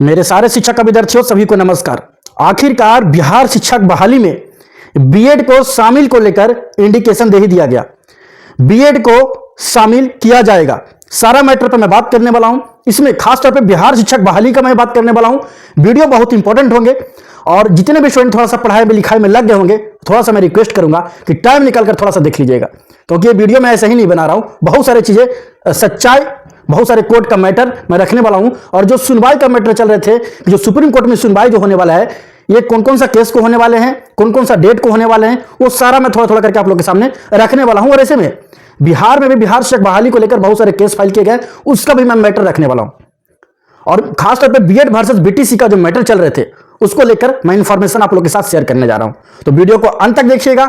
मेरे सारे शिक्षक का विद्यार्थियों सभी को नमस्कार। आखिरकार बिहार शिक्षक बहाली में बीएड को शामिल को लेकर इंडिकेशन दे ही दिया गया। बीएड को शामिल किया जाएगा। सारा मैटर पर मैं बात करने वाला हूं। इसमें खासतौर पे बिहार शिक्षक बहाली का मैं बात करने वाला हूं। वीडियो बहुत इंपॉर्टेंट होंगे और जितने भी स्टूडेंट थोड़ा सा पढ़ाई में लिखाई में लग गए होंगे थोड़ा सा मैं रिक्वेस्ट करूंगा कि टाइम निकालकर थोड़ा सा देख लीजिएगा, क्योंकि ये वीडियो मैं ऐसे ही नहीं बना रहा हूं। बहुत सारी चीजें सच्चाई, बहुत सारे कोर्ट का मैटर मैं रखने वाला हूं। और जो सुनवाई का मैटर चल रहे थे, जो सुप्रीम कोर्ट में सुनवाई जो होने वाला है, ये कौन कौन सा केस को होने वाले हैं, कौन कौन सा डेट को होने वाले हैं, वो सारा मैं थोड़ा थोड़ा करके आप लोगों के सामने रखने वाला हूं। और ऐसे में बिहार में भी बिहार शिक्षक बहाली को लेकर बहुत सारे केस फाइल किए गए, उसका भी मैं मैटर रखने वाला हूं। और खासतौर पे बीएड वर्सेस बीटीसी का जो मैटर चल रहे थे उसको लेकर मैं इंफॉर्मेशन आप लोगों के साथ शेयर करने जा रहा हूं। तो वीडियो को अंत तक देखिएगा,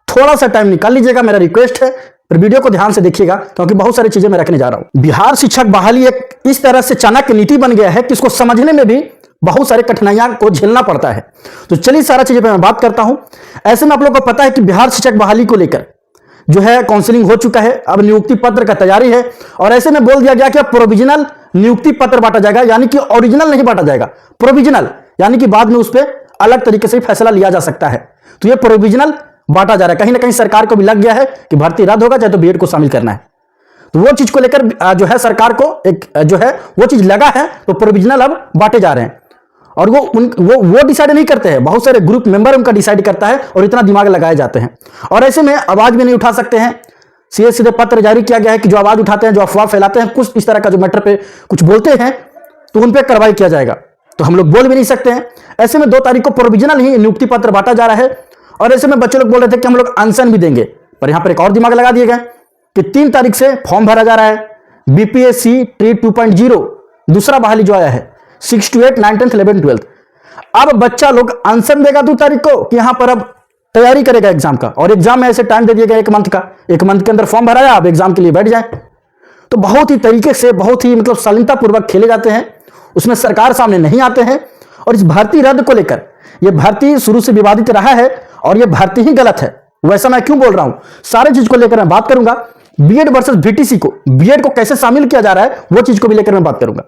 थोड़ा सा टाइम निकाल लीजिएगा, मेरा रिक्वेस्ट है। फिर वीडियो को ध्यान से देखिएगा, क्योंकि बहुत सारी चीजें मैं रखने जा रहा हूं। बिहार शिक्षक बहाली एक इस तरह से चाणक्य नीति बन गया है कि इसको समझने में भी बहुत सारे कठिनाइयां को झेलना पड़ता है। तो चलिए सारा चीजें पर मैं बात करता हूं। ऐसे में आप लोगों को पता है कि बिहार शिक्षक बहाली को लेकर जो है काउंसलिंग हो चुका है, अब नियुक्ति पत्र का तैयारी है। और ऐसे में बोल दिया गया कि अब प्रोविजनल नियुक्ति पत्र बांटा जाएगा, यानी कि ओरिजिनल नहीं बांटा जाएगा, प्रोविजनल, यानी कि बाद में उस पर अलग तरीके से फैसला लिया जा सकता है। तो ये प्रोविजनल बांटा जा रहा है। कहीं ना कहीं सरकार को भी लग गया है कि भर्ती रद्द होगा, चाहे तो बीएड को शामिल करना है। तो वो चीज को लेकर जो है सरकार को एक जो है वो चीज लगा है, तो प्रोविजनल अब बांटे जा रहे हैं। और वो डिसाइड नहीं करते हैं, बहुत सारे ग्रुप मेंबर उनका डिसाइड करता है और इतना दिमाग लगाए जाते हैं। और ऐसे में आवाज भी नहीं उठा सकते हैं। सीधे सीधे पत्र जारी किया गया है कि जो आवाज उठाते हैं, जो अफवाह फैलाते हैं, कुछ इस तरह का जो मैटर पे कुछ बोलते हैं तो उन पर कार्रवाई किया जाएगा। तो हम लोग बोल भी नहीं सकते हैं। ऐसे में 2 तारीख को प्रोविजनल ही नियुक्ति पत्र बांटा जा रहा है। और ऐसे में बच्चे लोग बोल रहे थे कि हम लोग अनशन भी देंगे, पर यहां पर एक और दिमाग लगा दिए गए कि 3 तारीख से फॉर्म भरा जा रहा है। बीपीएससी ट्री 2.0 दूसरा बहाली जो आया है 6 to 8 9th 10th 11th 12th। अब बच्चा लोग अनशन देगा 2 तारीख को कि यहां पर अब तैयारी करेगा एग्जाम का। और एग्जाम में ऐसे टाइम दे दिया गया 1 मंथ का, 1 मंथ के अंदर फॉर्म भरा जाए, आप एग्जाम के लिए बैठ जाए। तो बहुत ही तरीके से, बहुत ही मतलब शालीनतापूर्वक खेले जाते हैं, उसमें सरकार सामने नहीं आते हैं। और इस भर्ती रद्द को लेकर, यह भर्ती शुरू से विवादित रहा है और यह भर्ती ही गलत है। वैसा मैं क्यों बोल रहा हूं, सारे चीज को लेकर मैं बात करूंगा। बीएड वर्सेस बीटीसी को, बीएड को कैसे शामिल किया जा रहा है, वो चीज को भी लेकर मैं बात करूंगा।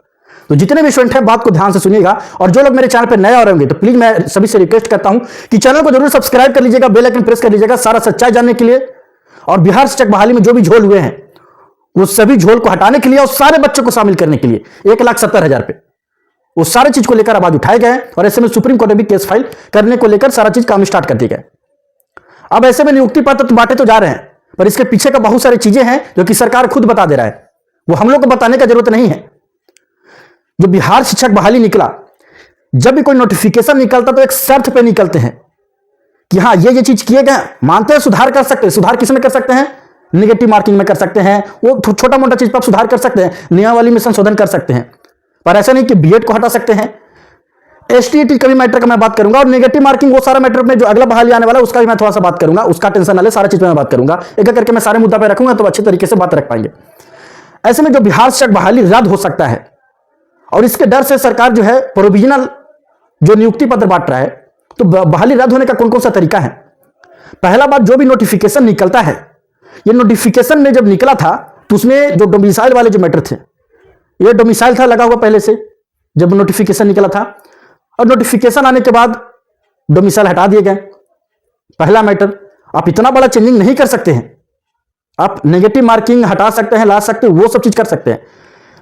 तो जितने भी स्टूडेंट हैं बात को ध्यान से सुनिएगा। और जो लोग मेरे चैनल पर नए आ रहे होंगे तो प्लीज मैं सभी से रिक्वेस्ट करता हूं कि चैनल को जरूर सब्सक्राइब कर लीजिएगा, बेल आइकन प्रेस कर लीजिएगा, सारा सच्चाई जानने के लिए। और बिहार शिक्षक बहाली में जो भी झोल हुए हैं वो सभी झोल को हटाने के लिए और सारे बच्चों को शामिल करने के लिए 1,70,000 पे वो सारे चीज को लेकर आवाज उठाए गए। और ऐसे में सुप्रीम कोर्ट में भी केस फाइल करने को लेकर सारा चीज काम स्टार्ट कर दिया गया। अब ऐसे में नियुक्ति पत्र तो बांटे तो जा रहे हैं, पर इसके पीछे का बहुत सारी चीजें हैं जो कि सरकार खुद बता दे रहा है, वो हम लोग को बताने का जरूरत नहीं है। जो बिहार शिक्षक बहाली निकला, जब भी कोई नोटिफिकेशन निकलता तो एक शर्त पे निकलते हैं कि हाँ ये चीज किए गए, मानते हैं सुधार कर सकते हैं। सुधार किस में कर सकते हैं, नेगेटिव मार्किंग में कर सकते हैं, वो छोटा मोटा चीज पर आप सुधार कर सकते हैं, नियमावली में संशोधन कर सकते हैं, पर ऐसा नहीं कि बीएड को हटा सकते हैं। एसटीईटी का भी मैटर का मैं बात करूंगा, और नेगेटिव मार्किंग वो सारा मैटर में जो अगला बहाली आने वाला है उसका भी मैं थोड़ा सा बात करूंगा। उसका टेंशन ना ले, सारा चीज में मैं बात करूंगा, एक एक करके मैं सारे मुद्दा पे रखूंगा तो अच्छे तरीके से बात रख पाएंगे। ऐसे में जो बिहार शिक्षक बहाली रद्द हो सकता है, और इसके डर से सरकार जो है प्रोविजनल जो नियुक्ति पत्र बांट रहा है। तो बहाली रद्द होने का कौन कौन सा तरीका है। पहला बात, जो भी नोटिफिकेशन निकलता है, ये नोटिफिकेशन में जब निकला था तो उसमें जो डोमिसाइल वाले जो मैटर थे, ये डोमिसाइल था लगा हुआ पहले से जब नोटिफिकेशन निकला था। और नोटिफिकेशन आने के बाद डोमिसाइल हटा दिए गए। पहला मैटर, आप इतना बड़ा चेंजिंग नहीं कर सकते हैं। आप नेगेटिव मार्किंग हटा सकते हैं, ला सकते हैं, वो सब चीज कर सकते हैं,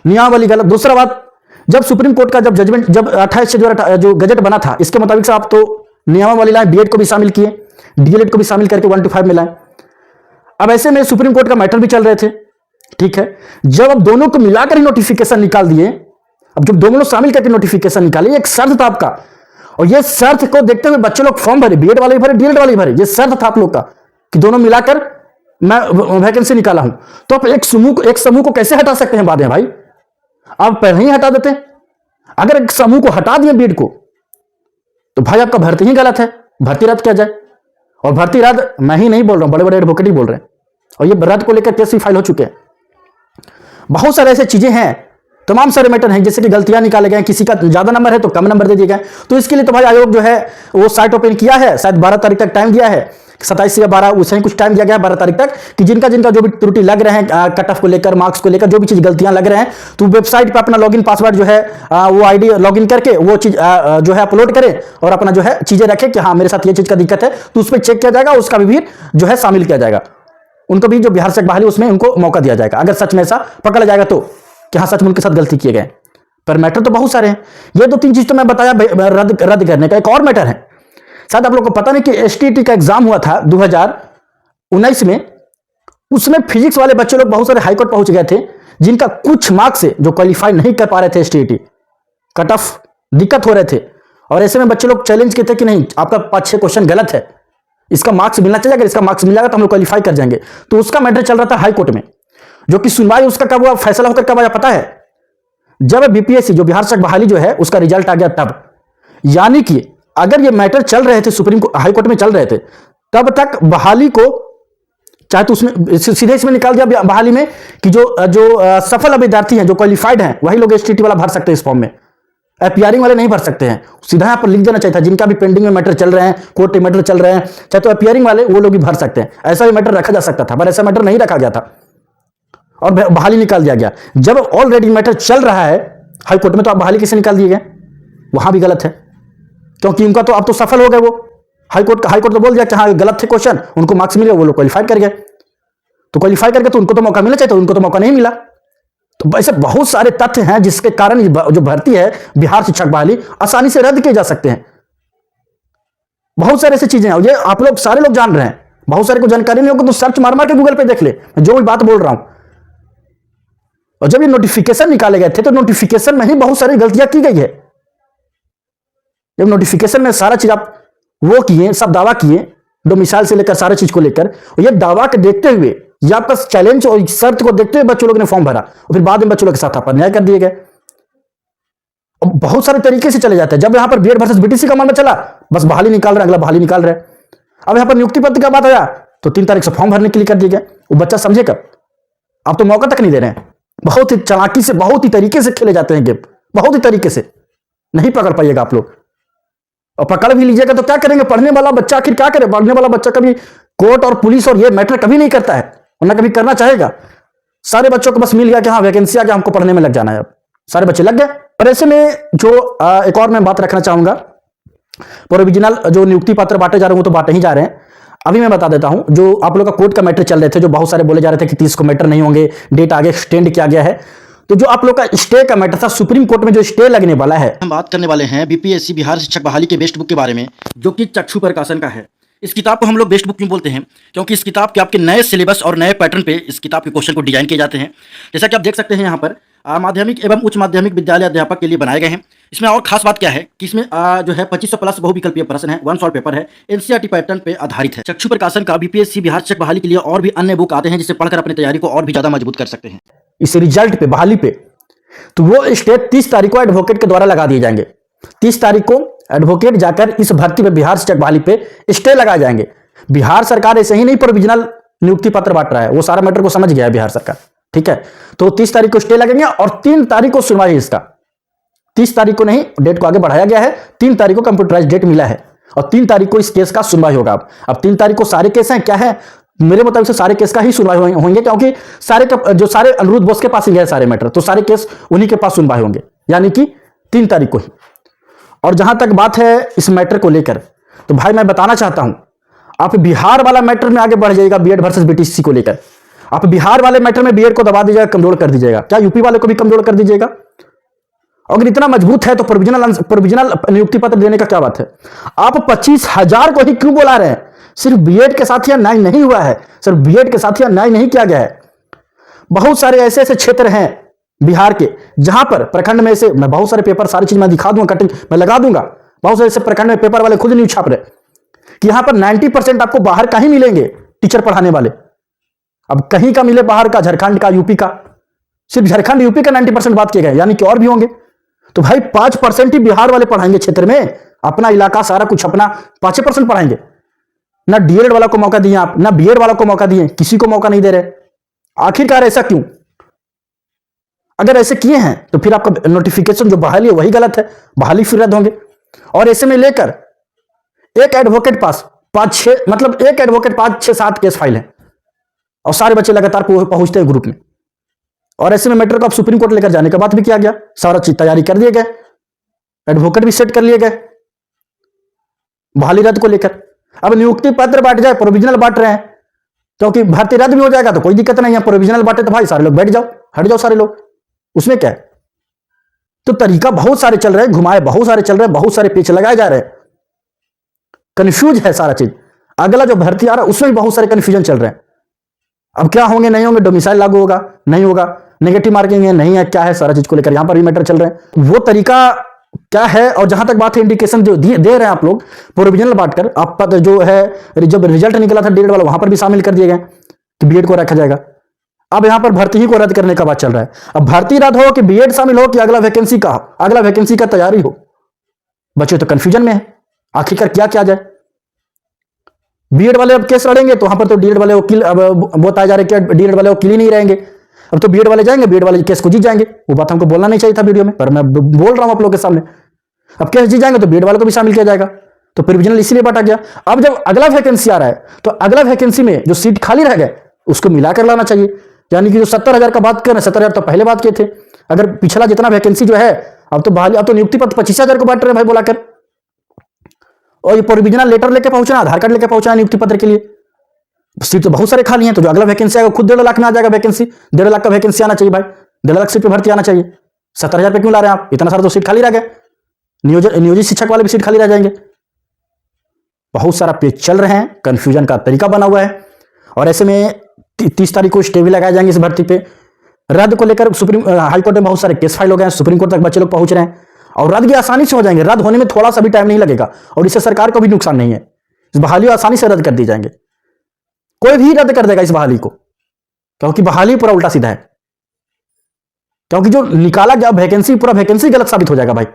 नियमावली गलत। दूसरा बात, जब सुप्रीम कोर्ट का जब जजमेंट, जब 28 से जो गजट बना था, इसके मुताबिक से आप तो नियमावली लाए, बीएड को भी शामिल किए, डीएलएड को भी शामिल करके 1 to 5 में लाए। अब ऐसे में सुप्रीम कोर्ट का मैटर भी चल रहे थे, ठीक है। जब अब दोनों को मिलाकर ही नोटिफिकेशन निकाल दिए, अब जब दोनों लोग शामिल करके नोटिफिकेशन निकाले, एक शर्त था आपका, और ये शर्त को देखते हुए बच्चे लोग फॉर्म भरे, बीएड वाले भी भरे, डीएलएड वाले भी भरे। ये शर्त था आप लोग का कि दोनों मिलाकर मैं वैकेंसी निकाला हूं। तो आप एक समूह को कैसे हटा सकते हैं बाद में भाई, आप पहले ही हटा देते। अगर एक समूह को हटा दिए बीएड को, तो भाई आपका भर्ती ही गलत है, भर्ती रद्द किया जाए। और भर्ती रद्द मैं ही नहीं बोल रहा हूं, बड़े बड़े एडवोकेट ही बोल रहे हैं, और ये रद्द को लेकर केस भी फाइल हो चुके हैं। बहुत सारे ऐसे चीजें हैं, तमाम सारे मैटर हैं, जैसे कि गलतियां निकाले गए, किसी का ज्यादा नंबर है तो कम नंबर दे दिए गए। तो इसके लिए तो भाई आयोग जो है वो साइट ओपन किया है, शायद 12 तारीख तक टाइम दिया है 27 से 12 उसे ही कुछ टाइम दिया गया है 12 तारीख तक कि जिनका जिनका जो भी त्रुटि लग रहे हैं कट ऑफ को लेकर, मार्क्स को लेकर, जो भी चीज गलतियां लग रहे हैं, तो वेबसाइट पे अपना लॉगिन पासवर्ड जो है वो आईडी लॉगिन करके वो चीज जो है अपलोड करें और अपना जो है चीजें रखें कि हाँ मेरे साथ ये चीज का दिक्कत है, तो उस पर चेक किया जाएगा, उसका भी जो है शामिल किया जाएगा। उनको भी जो बिहार से बहाली उसमें उनको मौका दिया जाएगा अगर सच में ऐसा पकड़ा जाएगा तो कि हाँ सच में उनके साथ गलती किए गए। पर मैटर तो बहुत सारे हैं, ये 2-3 चीज तो मैं बताया रद्द करने का। एक और मैटर है, शायद आप लोग को पता नहीं कि एसटीईटी का एग्जाम हुआ था 2019 में, उसमें फिजिक्स वाले बच्चे लोग बहुत सारे हाईकोर्ट पहुंच गए थे जिनका कुछ मार्क्स से जो क्वालिफाई नहीं कर पा रहे थे, एसटीईटी कट ऑफ दिक्कत हो रहे थे, और ऐसे में बच्चे लोग चैलेंज किए थे कि नहीं आपका 5-6 क्वेश्चन गलत है, इसका मार्क्स मिलना चाहिए, अगर इसका मार्क्स मिल जाएगा तो हम लोग क्वालिफाई कर जाएंगे। तो उसका मैटर चल रहा था हाई कोर्ट में, जो कि सुनवाई उसका कब हुआ, फैसला होकर कब आया पता है? जब बीपीएससी जो बिहार शिक्षक बहाली जो है उसका रिजल्ट आ गया तब। यानी कि अगर ये मैटर चल रहे थे सुप्रीम हाई कोर्ट में चल रहे थे तब तक बहाली को चाहे तो उसमें सीधे इसमें निकाल दिया बहाली में कि जो सफल विद्यार्थी हैं जो क्वालिफाइड हैं वही लोग एसटीटी वाला भर सकते हैं इस फॉर्म में, अपीयरिंग वाले नहीं भर सकते हैं। सीधा यहां पर लिख देना चाहिए था जिनका भी पेंडिंग में मैटर चल रहे हैं, कोर्ट में मैटर चल रहे हैं, चाहे तो अपीयरिंग वाले वो लोग भी भर सकते हैं, ऐसा भी मैटर रखा जा सकता था, पर ऐसा मैटर नहीं रखा गया था और बहाली निकाल दिया गया। जब ऑलरेडी मैटर चल रहा है हाई कोर्ट में तो आप बहाली कैसे निकाल दिए गए? वहां भी गलत है, क्योंकि उनका तो अब तो सफल हो गए, वो हाई कोर्ट तो बोल दिया कि हाँ गलत थे क्वेश्चन, उनको मार्क्स मिले, वो लोग क्वालिफाई कर गए, तो क्वालिफाई करके तो उनको तो मौका मिलना चाहिए, तो उनको तो मौका नहीं मिला। तो ऐसे बहुत सारे तथ्य हैं जिसके कारण जो भर्ती है बिहार शिक्षक बहाली आसानी से रद्द किए जा सकते हैं। बहुत सारे ऐसी चीजें हैं, ये आप लोग सारे लोग जान रहे हैं, बहुत सारे को जानकारी नहीं होगा तो सर्च मार मार के गूगल पे देख ले जो भी बात बोल रहा हूं। और जब ये नोटिफिकेशन निकाले गए थे तो नोटिफिकेशन में ही बहुत सारी गलतियां की गई है। जब नोटिफिकेशन में सारा चीज आप वो किए, सब दावा किए, डोमिसाइल से लेकर सारे चीज को लेकर, ये दावा के देखते हुए या आपका चैलेंज और शर्त को देखते हुए बच्चों लोग ने फॉर्म भरा और फिर बाद में बच्चों लोग के साथ आप अन्याय कर दिए गए। बहुत सारे तरीके से चले जाते हैं। जब यहां पर बीएड वर्सेस बीटीसी का मामला चला, बस बहाली निकाल रहे, अगला बहाली निकाल रहे। अब यहां पर नियुक्ति पत्र का बात आया तो 3 तारीख से फॉर्म भरने के लिए कर दिया गया। वो बच्चा समझे कब? आप तो मौका तक नहीं दे रहे हैं। बहुत ही चालाकी से, बहुत ही तरीके से खेले जाते हैं गेम, बहुत ही तरीके से नहीं पकड़ पाइएगा आप लोग। और पकड़ भी लीजिएगा तो क्या करेंगे? पढ़ने वाला बच्चा आखिर क्या करे? पढ़ने वाला बच्चा कभी कोर्ट और पुलिस और ये मैटर कभी नहीं करता है और ना कभी करना चाहेगा। सारे बच्चों को बस मिल गया कि हाँ वैकेंसी आ गया, हमको पढ़ने में लग जाना है, अब सारे बच्चे लग गए। और ऐसे में जो एक और मैं बात रखना चाहूंगा, प्रोविजनल जो नियुक्ति पत्र बांटे जा रहे हैं वो तो बांटे ही जा रहे हैं। अभी मैं बता देता हूं, जो आप लोग का कोर्ट का मैटर चल रहे थे, जो बहुत सारे बोले जा रहे थे कि 30 को मैटर नहीं होंगे, डेट आगे एक्सटेंड किया गया है, तो जो आप लोग का स्टे का मैटर था, सुप्रीम कोर्ट में जो स्टे लगने वाला है, हम बात करने वाले हैं बीपीएससी बिहार शिक्षक बहाली के बेस्ट बुक के बारे में, जो कि चक्षु प्रकाशन का है। इस किताब को हम लोग बेस्ट बुक क्यों बोलते हैं? क्योंकि इस किताब के आपके नए सिलेबस और नए पैटर्न पे इस किताब के क्वेश्चन को डिजाइन किए जाते हैं। जैसा कि आप देख सकते हैं यहाँ पर माध्यमिक एवं उच्च माध्यमिक विद्यालय अध्यापक के लिए बनाए गए हैं। इसमें और खास बात क्या है कि इसमें जो है 2500 प्लस बहुविकल्पीय प्रश्न है, 1 सॉल्व पेपर है, एनसीईआरटी पैटर्न पे आधारित है। चक्षु प्रकाशन का बीपीएससी बिहार शिक्षक बहाली के लिए और भी अन्य बुक आते हैं जिसे पढ़कर अपनी तैयारी को और भी ज्यादा मजबूत कर सकते हैं। इस रिजल्ट पे, बहाली पे, तो वो स्टे 30 तारीख को एडवोकेट के द्वारा लगा दिए जाएंगे। 30 तारीख को एडवोकेट जाकर इस भर्ती पे, बिहार शिक्षक बहाली पे स्टे लगाए जाएंगे। बिहार सरकार ऐसे ही नहीं प्रोविजनल नियुक्ति पत्र बांट रहा है, वो सारा मैटर को समझ गया है बिहार सरकार, ठीक है। तो 30 तारीख को स्टे लगेंगे और 3 तारीख को सुनवाई इसका। 30 तारीख को नहीं, डेट को आगे बढ़ाया गया है, 3 तारीख को कंप्यूटराइज डेट मिला है और 3 तारीख को इस केस का सुनवाई होगा। अब 3 तारीख को सारे केस हैं, क्या है मेरे मुताबिक से सारे केस का ही सुनवाई होंगे, क्योंकि सारे अनिरुद्ध बोस के पास ही गए सारे मैटर, तो सारे केस उन्हीं के पास सुनवाई होंगे, यानी कि 3 तारीख को ही। और जहां तक बात है इस मैटर को लेकर, तो भाई मैं बताना चाहता हूं, आप बिहार वाला मैटर में आगे बढ़ जाइएगा, बीएड वर्सेस बीटीसी को लेकर। आप बिहार वाले मैटर में बीएड को दबा दीजिएगा, कमजोर कर दीजिएगा। क्या यूपी वाले को भी कमजोर कर दीजिएगा? अगर इतना मजबूत है तो प्रोविजनल नियुक्ति पत्र देने का क्या बात है? आप 25,000 को ही क्यों बुला रहे हैं? सिर्फ बीएड के साथ ही न्याय नहीं हुआ है, सिर्फ बीएड के साथ ही न्याय नहीं किया गया है। बहुत सारे ऐसे ऐसे क्षेत्र हैं बिहार के जहां पर प्रखंड में से, मैं बहुत सारे पेपर, सारी चीज मैं दिखा दूंगा, कटिंग मैं लगा दूंगा। बहुत सारे ऐसे प्रखंड में पेपर वाले खुद न्यूज छाप रहे कि यहां पर 90% आपको बाहर का ही मिलेंगे टीचर पढ़ाने वाले। अब कहीं का मिले बाहर का, झारखंड का, यूपी का, सिर्फ झारखंड यूपी का 90% बात किए गए, यानी कि और भी होंगे। तो भाई 5% ही बिहार वाले पढ़ाएंगे क्षेत्र में, अपना इलाका सारा कुछ अपना 5% पढ़ाएंगे। ना डीएलएड वाला को मौका दिए आप, ना बीएड वाला को मौका दिए, किसी को मौका नहीं दे रहे। आखिरकार ऐसा क्यों? अगर ऐसे किए हैं तो फिर आपका नोटिफिकेशन जो बहाली है वही गलत है, बहाली फिर रद्द होंगे। और ऐसे में लेकर एक एडवोकेट पास 5-6 मतलब एक एडवोकेट 5-6-7 केस फाइल है और सारे बच्चे लगातार पहुंचते हैं ग्रुप में। और ऐसे में मैटर को अब सुप्रीम कोर्ट लेकर जाने का बात भी किया गया, सारा चीज तैयारी कर दिए गए, एडवोकेट भी सेट कर लिए गए बहाली रद्द को लेकर। अब नियुक्ति पत्र बांट जाए, प्रोविजनल बांट रहे हैं, क्योंकि भर्ती रद्द भी हो जाएगा तो कोई दिक्कत नहीं है, प्रोविजनल बांटे तो भाई सारे लोग बैठ जाओ, हट जाओ सारे लोग, उसमें क्या है। तो तरीका बहुत सारे चल रहे हैं, घुमाए बहुत सारे चल रहे हैं, बहुत सारे पेच लगाए जा रहे हैं, कंफ्यूज है सारा चीज। अगला जो भर्ती आ रहा है उसमें भी बहुत सारे कंफ्यूजन चल रहे हैं। अब क्या होंगे नहीं होंगे, डोमिसाइल लागू होगा नहीं होगा, नेगेटिव मार्किंग है नहीं है, क्या है, सारा चीज को लेकर यहां पर भी मैटर चल रहे हैं। वो तरीका क्या है, और जहां तक बात है इंडिकेशन जो दे रहे हैं आप लोग प्रोविजनल बांटकर, आप जो है जब रिजल्ट निकला था बीएड वाला वहां पर भी शामिल कर दिए गए कि बीएड को रखा जाएगा। अब यहां पर भर्ती ही को रद्द करने का बात चल रहा है। अब भर्ती रद्द हो कि बीएड शामिल हो कि अगला वैकेंसी का तैयारी हो, बच्चे तो कंफ्यूजन में है आखिरकार क्या किया जाए। बीएड वाले अब केस लड़ेंगे तो वहां पर तो डीएड वाले वकील अब बताया जा रहा है कि डीएड वाले वकील ही नहीं रहेंगे, अब तो बीएड वाले जाएंगे, बीएड वाले केस को जीत जाएंगे। वो बात हमको बोलना नहीं चाहिए था वीडियो में, पर मैं बोल रहा हूं आप लोगों के सामने। अब केस जीत जाएंगे तो बीएड वाले को भी शामिल किया जाएगा, तो प्रोविजनल इसीलिए बांटा गया। अब जब अगला वैकेंसी आ रहा है तो अगला वैकेंसी में जो सीट खाली रह गए उसको मिलाकर लाना चाहिए, यानी कि जो 70,000 का बात कर रहे हैं, 70,000 तो पहले बात किए थे। अगर पिछला जितना वैकेंसी जो है अब तो नियुक्ति पत्र 25,000 को बांट रहे हैं भाई बुलाकर, और ये प्रोविजनल लेटर लेके पहुंचना, आधार कार्ड लेके पहुंचना नियुक्ति पत्र के लिए। सीट तो बहुत सारे खाली हैं, तो जो अगला वैकेंसी आएगा खुद 1.5 लाख में आ जाएगा वैकेंसी। 1.5 लाख का वैकेंसी आना चाहिए भाई, 1.5 लाख सीट पे भर्ती आना चाहिए। 70,000 पे क्यों ला रहे हैं आप? इतना सारा तो सीट खाली रह गए, नियोजित शिक्षक वाले भी सीट खाली रह जाएंगे। बहुत सारा पेज चल रहे हैं, कंफ्यूजन का तरीका बना हुआ है। और ऐसे में 30 तारीख को स्टे भी लगाए जाएंगे इस भर्ती पे। रद्द को लेकर सुप्रीम हाईकोर्ट में बहुत सारे केस फाइल हो गए हैं, सुप्रीम कोर्ट तक बच्चे लोग पहुंच रहे हैं, और रद्द भी आसानी से हो जाएंगे। रद्द होने में थोड़ा सा भी टाइम नहीं लगेगा और इससे सरकार को भी नुकसान नहीं है। इस बहाली आसानी से रद्द कर दी जाएंगे, कोई भी रद्द कर देगा इस बहाली को, क्योंकि बहाली पूरा उल्टा सीधा है। क्योंकि जो निकाला गया वैकेंसी, पूरा वैकेंसी गलत साबित हो जाएगा भाई।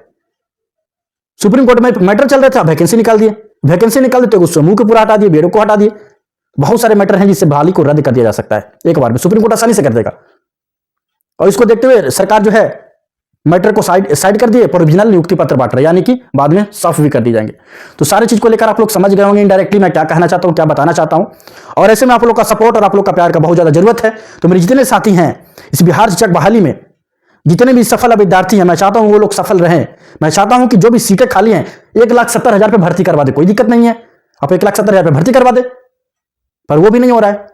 सुप्रीम कोर्ट में मैटर चल रहे थे, वैकेंसी निकाल दिए, वैकेंसी निकाल देते उस समूह को पूरा हटा दिए, बीएड को हटा दिए। बहुत सारे मैटर हैं जिससे बहाली को रद्द कर दिया जा सकता है एक बार में, सुप्रीम कोर्ट आसानी से कर देगा। और इसको देखते हुए सरकार जो है मैटर को साइड कर दिए, प्रोविजनल नियुक्ति पत्र बांट रहे, यानी कि बाद में साफ भी कर दी जाएंगे। तो सारी चीज को लेकर आप लोग समझ गए होंगे इनडायरेक्टली मैं क्या कहना चाहता हूं, क्या बताना चाहता हूं। और ऐसे में आप लोग का सपोर्ट और आप लोग का प्यार का बहुत ज्यादा जरूरत है। तो मेरे जितने साथी हैं इस बिहार शिक्षक बहाली में, जितने भी सफल विद्यार्थी हैं, मैं चाहता हूं वो लोग सफल रहें। मैं चाहता हूं कि जो भी सीटें खाली हैं 1,70,000 पे भर्ती करवा दे, कोई दिक्कत नहीं है, आप 1,70,000 पे भर्ती करवा दे, पर वो भी नहीं हो रहा है,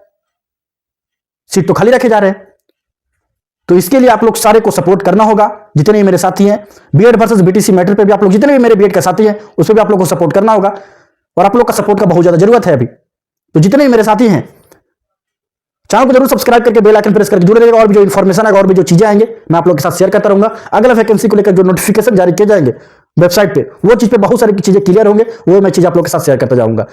सीट तो खाली रखे जा रहे हैं। तो इसके लिए आप लोग सारे को सपोर्ट करना होगा, जितने भी मेरे साथी हैं। बीएड वर्सेस बीटीसी मैटर पे भी आप लोग, जितने भी मेरे बीएड के साथी हैं उस पर भी आप लोग को सपोर्ट करना होगा, और आप लोग का सपोर्ट का बहुत ज्यादा जरूरत है अभी। तो जितने भी मेरे साथी हैं चैनल को जरूर सब्सक्राइब करके बेल आइकन प्रेस करके जुड़े रहिएगा, और भी जो इन्फॉर्मेशन आएगा और भी जो चीजें आएंगे मैं आप लोग के साथ शेयर करता रहूंगा। अगला वैकेंसी को लेकर जो नोटिफिकेशन जारी किए जाएंगे वेबसाइट पे, वो चीज पे बहुत सारी चीजें क्लियर होंगे, वो मैं चीज आप लोग के साथ शेयर करता जाऊंगा।